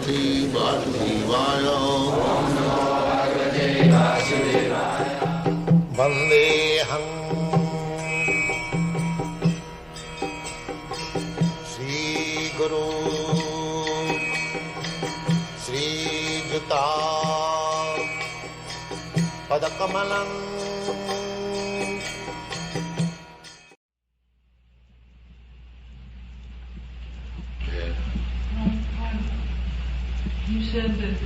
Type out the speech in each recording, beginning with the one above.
Bhagavate Vasudevaya. Vandeham Sri Guru Sri Juta Padakamalam. You said that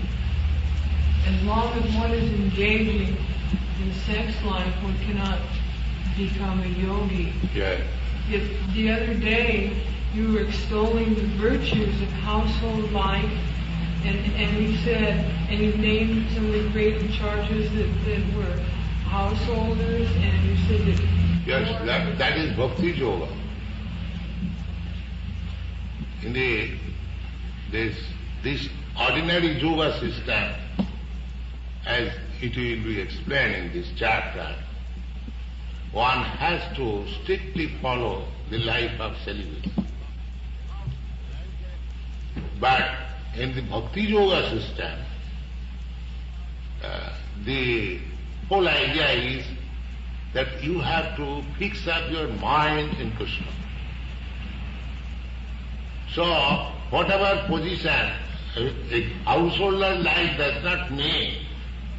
as long as one is engaging in sex life, one cannot become a yogi. Yes. Yet the other day, you were extolling the virtues of household life, and you said, and you named some of the great charges that were householders, and you said that... Yes, that is Bhakti Yoga. In this ordinary yoga system, as it will be explained in this chapter, one has to strictly follow the life of celibacy. But in the Bhakti Yoga system, the whole idea is that you have to fix up your mind in Krishna. So, whatever position, a householder life does not mean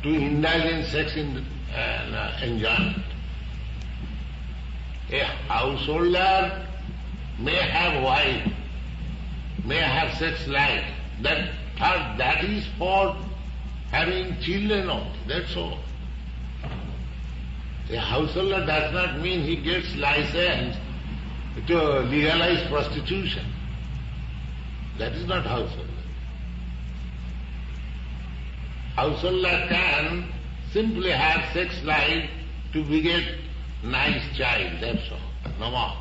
to indulge in sex enjoyment. A householder may have wife, may have sex life. That is for having children only, that's all. A householder does not mean he gets license to legalize prostitution. That is not householder. Householder can simply have sex life to beget nice child, that's all, no more.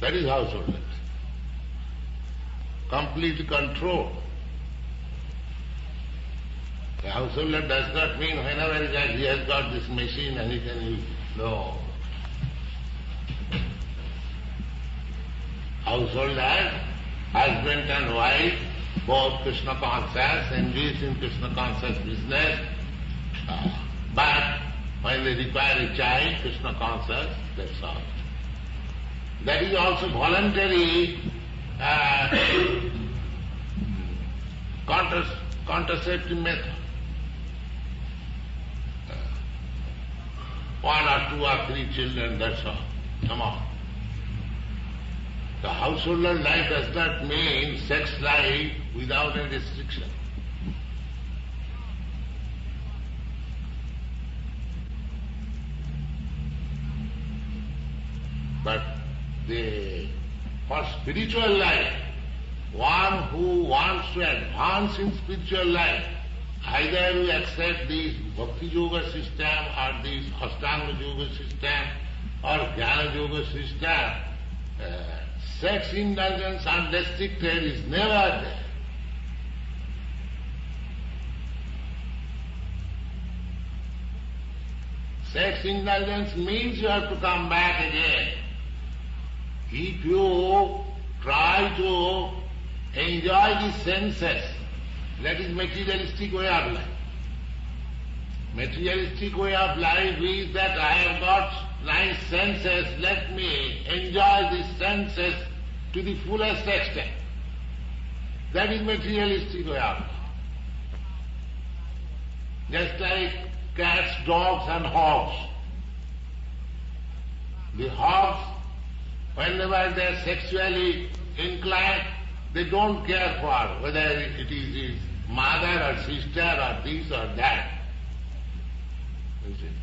That is householder. Complete control. A householder does not mean whenever he has got this machine and he can use it. No. Householder, husband and wife, both Krishna conscious, engaged in Krishna conscious business, but when they require a child, Krishna conscious, that's all. That is also voluntary contraceptive method. One or two or three children, that's all. Come on. The householder life does not mean sex life without any restriction. But for spiritual life, one who wants to advance in spiritual life, either you accept this Bhakti Yoga system or this Ashtanga Yoga system or Jnana Yoga system, sex indulgence unrestricted is never there. Sex indulgence means you have to come back again. If you try to enjoy the senses, that is materialistic way of life. Materialistic way of life is that I have got nice senses, let me enjoy these senses to the fullest extent. That is materialistic way of life. Just like cats, dogs and hogs. The hogs, whenever they are sexually inclined, they don't care for whether it is his mother or sister or this or that. You see?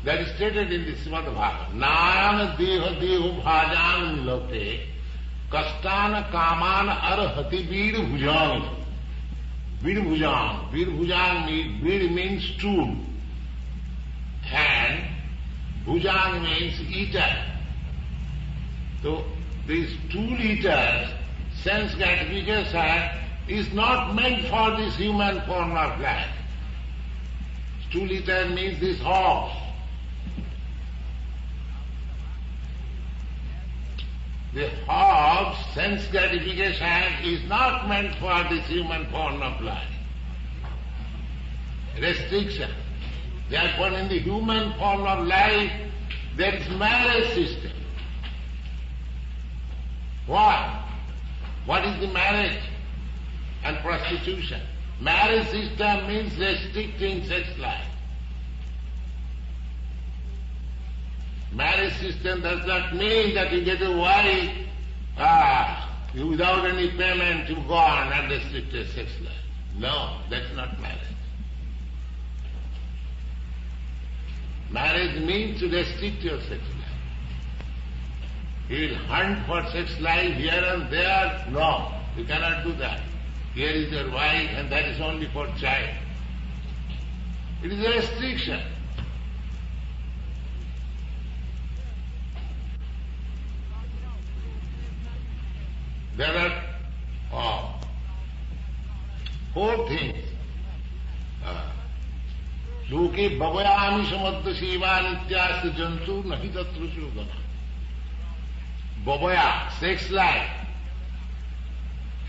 That is stated in the Srimad Bhagavatam. Nayana deha deho bhajan milote kastana kamana arhati veer bhujang. Veer bhujang. Veer bhujang means, veer means stool. And bhujang means eater. So these stool eaters, sense gratification is not meant for this human form of life. Stool eater means this horse. the of sense gratification is not meant for this human form of life. Restriction. Therefore in the human form of life there is marriage system. Why? What is the marriage and prostitution? Marriage system means restricting sex life. Marriage system does not mean that you get a wife without any payment you go on and restrict your sex life. No, that's not marriage. Marriage means to restrict your sex life. You will hunt for sex life here and there. No, you cannot do that. Here is your wife and that is only for child. It is a restriction. There are four things. Loke bhavayami samadda seva nityasta jantu nahi tatra shodana. Bhavaya, sex life,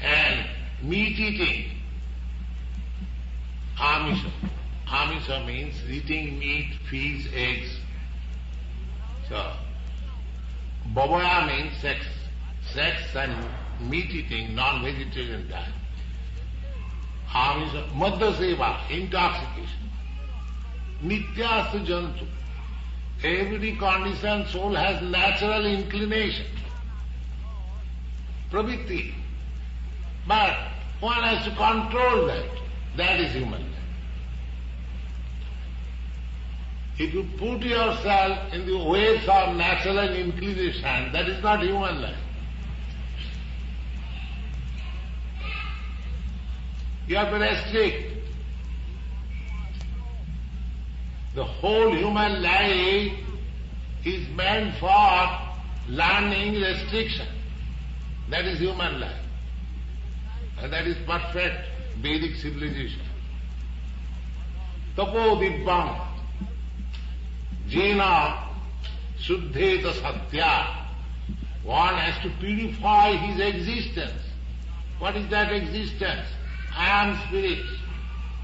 and meat eating. Amisha. Amisha means eating meat, fish, eggs. So, bhavaya means sex. Sex and meat eating, non-vegetarian diet. Amisha, madda seva, intoxication. Nityasta jantu. Every conditioned soul has natural inclination. Pravritti. But one has to control that. That is human life. If you put yourself in the ways of natural inclination, that is not human life. You have to restrict. The whole human life is meant for learning restriction. That is human life. And that is perfect Vedic civilization. Tapo dibbam jena suddheta satya. One has to purify his existence. What is that existence? I am spirit,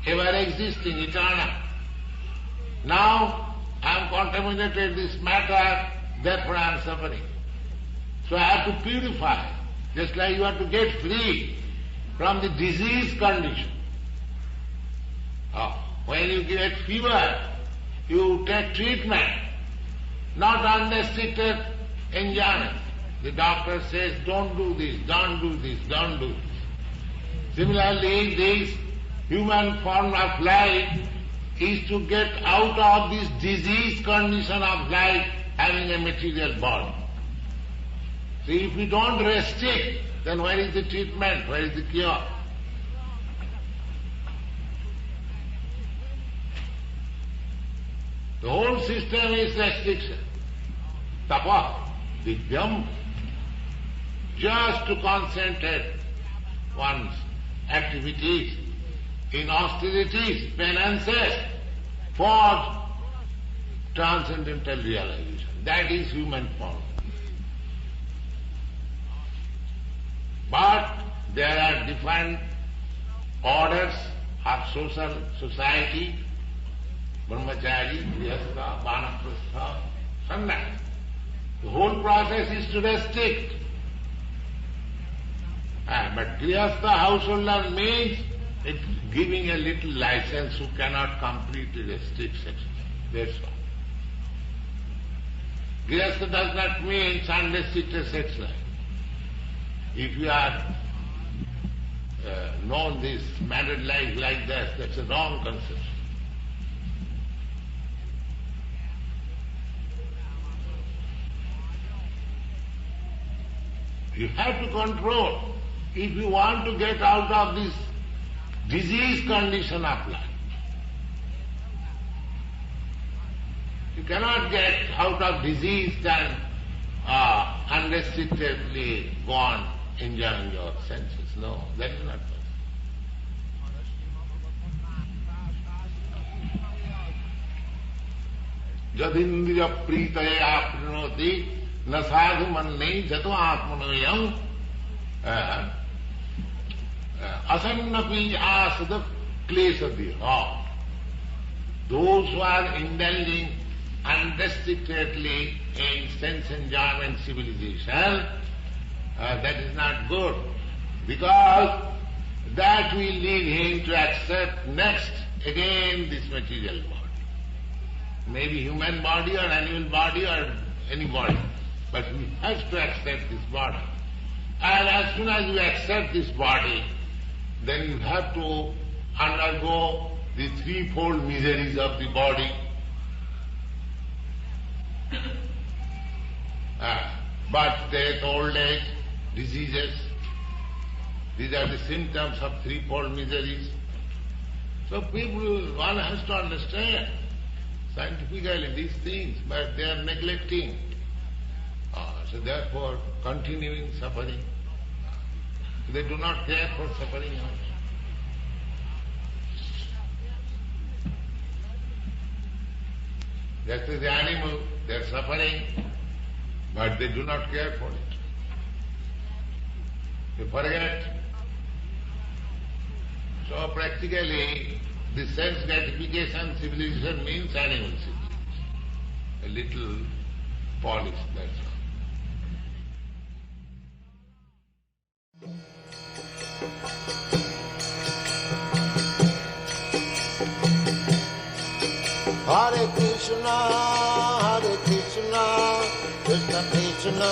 ever existing, eternal. Now I am contaminated this matter, therefore I am suffering. So I have to purify, just like you have to get free from the disease condition. When you get fever, you take treatment, not unrestricted enjoyment. The doctor says, don't do this, don't do this, don't do this. Similarly, this human form of life is to get out of this disease condition of life, having a material body. So if we don't restrict, then where is the treatment, where is the cure? The whole system is restriction. Tapa, divyam, just to concentrate one's activities in austerities, penances for transcendental realization. That is human form. But there are different orders of social society, brahmachari, grihastha, vanaprastha, sannyas. The whole process is to restrict. But grihastha householder means it's giving a little license who cannot completely restrict sex. That's all. Grihastha does not mean unrestricted sex life. If you are known this married life like this, that's a wrong conception. You have to control if you want to get out of this disease condition of life. You cannot get out of disease and unrestrictedly go on enjoying your senses. No, that is not possible. Jadindriya pritaya aprinoti na sadhu manne jato atmanoyam asannapi asada klesadiha. Those who are indulging unrestrictedly in sense enjoyment civilization, that is not good, because that will lead him to accept next again this material body. Maybe human body or animal body or any body, but he has to accept this body. And as soon as you accept this body, then you have to undergo the threefold miseries of the body. Birth, death, old age, diseases. These are the symptoms of threefold miseries. So one has to understand scientifically these things, but they are neglecting. So therefore, continuing suffering. They do not care for suffering also. Just as the animal, they are suffering, but they do not care for it. They forget. So practically, the sense gratification civilization means animal civilization. A little polish, that's all. Hare Krishna, Krishna Krishna,